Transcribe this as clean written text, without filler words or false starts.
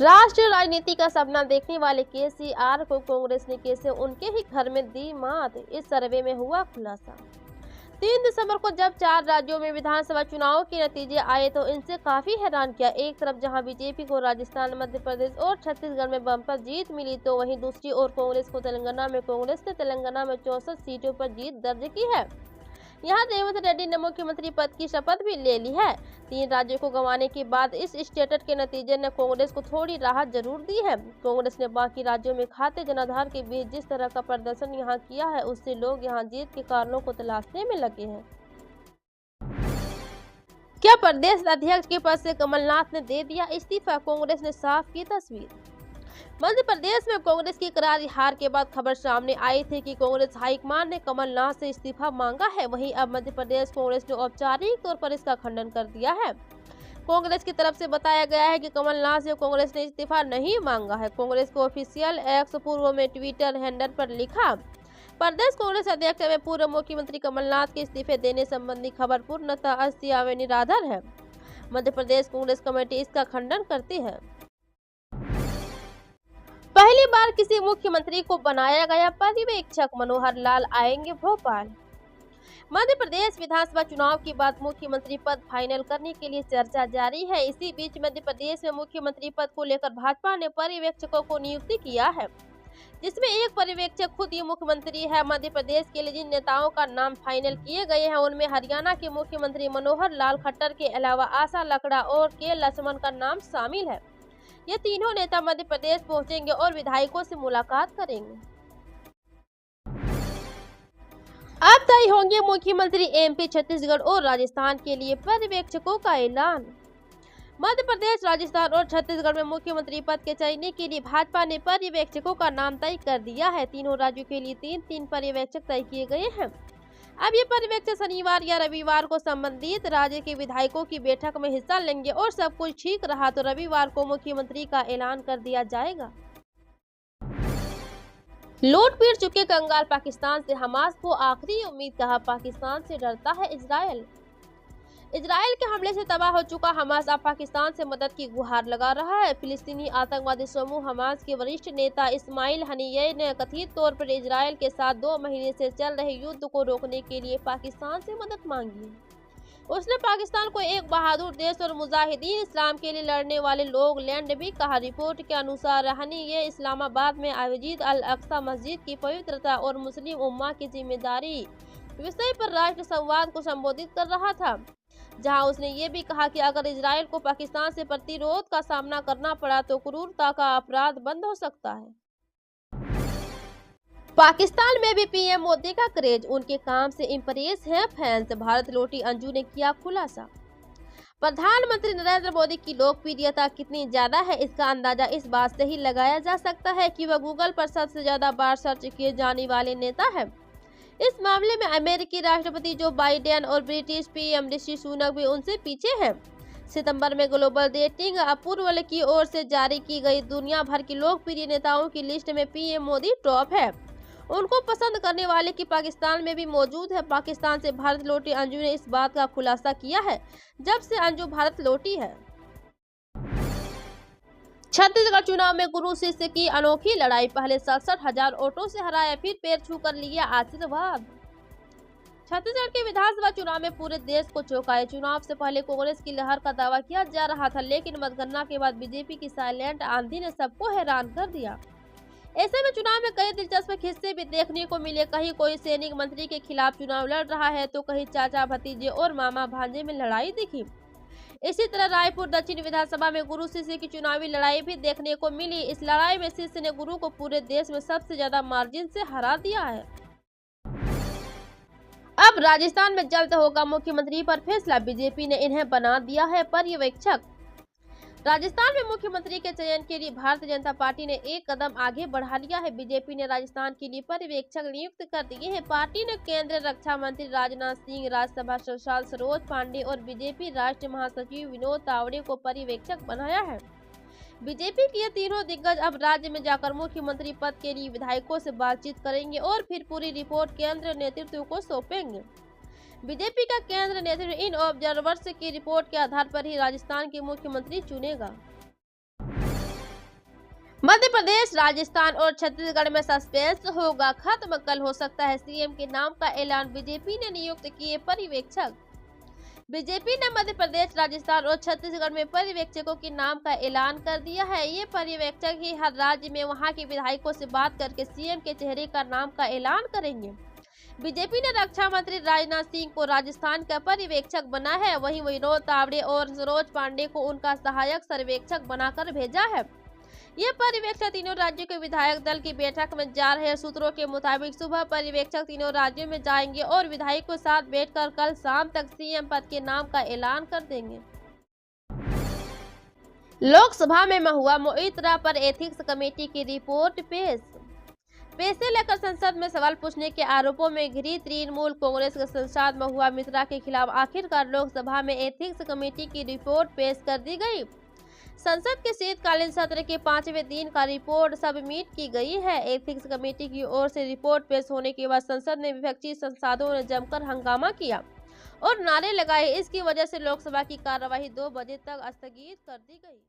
राष्ट्रीय राजनीति का सपना देखने वाले केसीआर को कांग्रेस ने कैसे उनके ही घर में दी मात, इस सर्वे में हुआ खुलासा। 3 दिसंबर को जब 4 राज्यों में विधानसभा चुनाव के नतीजे आए तो इनसे काफी हैरान किया। एक तरफ जहां बीजेपी को राजस्थान, मध्य प्रदेश और छत्तीसगढ़ में बम्पर जीत मिली तो वहीं दूसरी ओर कांग्रेस को तेलंगाना में कांग्रेस ने तेलंगाना में 64 सीटों पर जीत दर्ज की है। यहाँ रेवंत रेड्डी ने मुख्यमंत्री पद की शपथ भी ले ली है। 3 राज्यों को गंवाने के बाद इस स्टेटस के नतीजे ने कांग्रेस को थोड़ी राहत जरूर दी है। कांग्रेस ने बाकी राज्यों में खाते जनाधार के बीच जिस तरह का प्रदर्शन यहाँ किया है उससे लोग यहाँ जीत के कारणों को तलाशने में लगे हैं। क्या प्रदेश अध्यक्ष के पद से कमलनाथ ने दे दिया इस्तीफा? कांग्रेस ने साफ की तस्वीर। मध्य प्रदेश में कांग्रेस की करारी हार के बाद खबर सामने आई थी कि कांग्रेस हाईकमान ने कमलनाथ से इस्तीफा मांगा है। वहीं अब मध्य प्रदेश कांग्रेस ने औपचारिक तौर पर इसका खंडन कर दिया है। कांग्रेस की तरफ से बताया गया है कि कमलनाथ से कांग्रेस ने इस्तीफा नहीं मांगा है। कांग्रेस को ऑफिशियल एक्स पूर्व में ट्विटर हैंडल पर लिखा, प्रदेश कांग्रेस अध्यक्ष में पूर्व मुख्यमंत्री कमलनाथ के इस्तीफे देने संबंधी खबर पूर्णतः अस्थिया व निराधार है। मध्य प्रदेश कांग्रेस कमेटी इसका खंडन करती है। पहली बार किसी मुख्यमंत्री को बनाया गया पर्यवेक्षक, मनोहर लाल आएंगे भोपाल। मध्य प्रदेश विधानसभा चुनाव के बाद मुख्यमंत्री पद फाइनल करने के लिए चर्चा जारी है। इसी बीच मध्य प्रदेश में मुख्यमंत्री पद को लेकर भाजपा ने पर्यवेक्षकों को नियुक्ति किया है, जिसमें एक पर्यवेक्षक खुद ही मुख्यमंत्री है। मध्य प्रदेश के लिए जिन नेताओं का नाम फाइनल किए गए हैं उनमें हरियाणा के मुख्यमंत्री मनोहर लाल खट्टर के अलावा आशा लकड़ा और के लक्ष्मण का नाम शामिल है। ये तीनों नेता मध्य प्रदेश पहुंचेंगे और विधायकों से मुलाकात करेंगे। अब तय होंगे मुख्यमंत्री एमपी, छत्तीसगढ़ और राजस्थान के लिए पर्यवेक्षकों का ऐलान। मध्य प्रदेश, राजस्थान और छत्तीसगढ़ में मुख्यमंत्री पद के चयन के लिए भाजपा ने पर्यवेक्षकों का नाम तय कर दिया है। तीनों राज्यों के लिए 3-3 पर्यवेक्षक तय किए गए हैं। अब ये पर्यवेक्षक शनिवार या रविवार को संबंधित राज्य के विधायकों की बैठक में हिस्सा लेंगे और सब कुछ ठीक रहा तो रविवार को मुख्यमंत्री का ऐलान कर दिया जाएगा। लौट फिर चुके कंगाल पाकिस्तान से, हमास को आखिरी उम्मीद, कहा पाकिस्तान से डरता है इजरायल। इजरायल के हमले से तबाह हो चुका हमास अब पाकिस्तान से मदद की गुहार लगा रहा है। फिलिस्तीनी आतंकवादी समूह हमास के वरिष्ठ नेता इस्माइल हनिये ने कथित तौर पर इजरायल के साथ 2 महीने से चल रहे युद्ध को रोकने के लिए पाकिस्तान से मदद मांगी है। उसने पाकिस्तान को एक बहादुर देश और मुजाहिदीन इस्लाम के लिए लड़ने वाले लोग लैंड भी कहा। रिपोर्ट के अनुसार हनिये इस्लामाबाद में आयोजित अल अक्सा मस्जिद की पवित्रता और मुस्लिम उम्मा की जिम्मेदारी विषय पर राष्ट्र संवाद को संबोधित कर रहा था, जहां उसने ये भी कहा कि अगर इजरायल को पाकिस्तान से प्रतिरोध का सामना करना पड़ा तो क्रूरता का अपराध बंद हो सकता है। पाकिस्तान में भी पीएम मोदी का क्रेज, उनके काम से इम्प्रेस हैं फैंस। भारत लौटी अंजू ने किया खुलासा। प्रधानमंत्री नरेंद्र मोदी की लोकप्रियता कितनी ज्यादा है इसका अंदाजा इस बात से ही लगाया जा सकता है कि वह गूगल पर सबसे ज्यादा बार सर्च किए जाने वाले नेता है। इस मामले में अमेरिकी राष्ट्रपति जो बाइडेन और ब्रिटिश पीएम ऋषि सुनक भी उनसे पीछे हैं। सितंबर में ग्लोबल रेटिंग अप्रूवल की ओर से जारी की गई दुनिया भर की लोकप्रिय नेताओं की लिस्ट में पीएम मोदी टॉप है। उनको पसंद करने वाले की पाकिस्तान में भी मौजूद है। पाकिस्तान से भारत लौटी अंजू ने इस बात का खुलासा किया है जब से अंजू भारत लौटी है। छत्तीसगढ़ चुनाव में गुरु शिष्य की अनोखी लड़ाई, पहले 67,000 वोटों से हराया, फिर पैर छूकर लिया आशीर्वाद। छत्तीसगढ़ के विधानसभा चुनाव में पूरे देश को चौंकाए। चुनाव से पहले कांग्रेस की लहर का दावा किया जा रहा था, लेकिन मतगणना के बाद बीजेपी की साइलेंट आंधी ने सबको हैरान कर दिया। ऐसे में चुनाव में कई दिलचस्प हिस्से भी देखने को मिले। कहीं कोई सैनिक मंत्री के खिलाफ चुनाव लड़ रहा है तो कहीं चाचा भतीजे और मामा भांजे में लड़ाई दिखी। इसी तरह रायपुर दक्षिण विधानसभा में गुरु शिष्य की चुनावी लड़ाई भी देखने को मिली। इस लड़ाई में शिष्य ने गुरु को पूरे देश में सबसे ज्यादा मार्जिन से हरा दिया है। अब राजस्थान में जल्द होगा मुख्यमंत्री पर फैसला, बीजेपी ने इन्हें बना दिया है पर्यवेक्षक। राजस्थान में मुख्यमंत्री के चयन के लिए भारतीय जनता पार्टी ने एक कदम आगे बढ़ा लिया है। बीजेपी ने राजस्थान के लिए पर्यवेक्षक नियुक्त कर दिए हैं। पार्टी ने केंद्रीय रक्षा मंत्री राजनाथ सिंह, राज्यसभा सांसद सरोज पांडे और बीजेपी राष्ट्रीय महासचिव विनोद तावड़े को पर्यवेक्षक बनाया है। बीजेपी के ये तीनों दिग्गज अब राज्य में जाकर मुख्यमंत्री पद के लिए विधायकों से बातचीत करेंगे और फिर पूरी रिपोर्ट केंद्रीय नेतृत्व को सौंपेंगे। बीजेपी का केंद्र नेतृत्व इन ऑब्जर्वर्स की रिपोर्ट के आधार पर ही राजस्थान के मुख्यमंत्री चुनेगा। मध्य प्रदेश, राजस्थान और छत्तीसगढ़ में सस्पेंस होगा खत्म, कल हो सकता है सीएम के नाम का ऐलान, बीजेपी ने नियुक्त किए पर्यवेक्षक। बीजेपी ने मध्य प्रदेश, राजस्थान और छत्तीसगढ़ में पर्यवेक्षकों के नाम का ऐलान कर दिया है। ये पर्यवेक्षक ही हर राज्य में वहां के विधायकों से बात करके सीएम के चेहरे का नाम का ऐलान करेंगे। बीजेपी ने रक्षा मंत्री राजनाथ सिंह को राजस्थान का पर्यवेक्षक बना है, वहीं विनोद तावड़े और सरोज पांडे को उनका सहायक सर्वेक्षक बनाकर भेजा है। ये पर्यवेक्षक तीनों राज्यों के विधायक दल की बैठक में जा रहे हैं। सूत्रों के मुताबिक सुबह पर्यवेक्षक तीनों राज्यों में जाएंगे और विधायकों के साथ बैठकर कल शाम तक सीएम पद के नाम का ऐलान कर देंगे। लोकसभा में महुआ मोइत्रा पर एथिक्स कमेटी की रिपोर्ट पेश। पैसे लेकर संसद में सवाल पूछने के आरोपों में घिरी तृणमूल कांग्रेस के सांसद महुआ मोइत्रा के खिलाफ आखिरकार लोकसभा में एथिक्स कमेटी की रिपोर्ट पेश कर दी गई। संसद के शीतकालीन सत्र के 5वें दिन का रिपोर्ट सबमिट की गई है। एथिक्स कमेटी की ओर से रिपोर्ट पेश होने के बाद संसद में विपक्षी सांसदों ने जमकर हंगामा किया और नारे लगाए। इसकी वजह से लोकसभा की कार्यवाही 2 बजे तक स्थगित कर दी गई।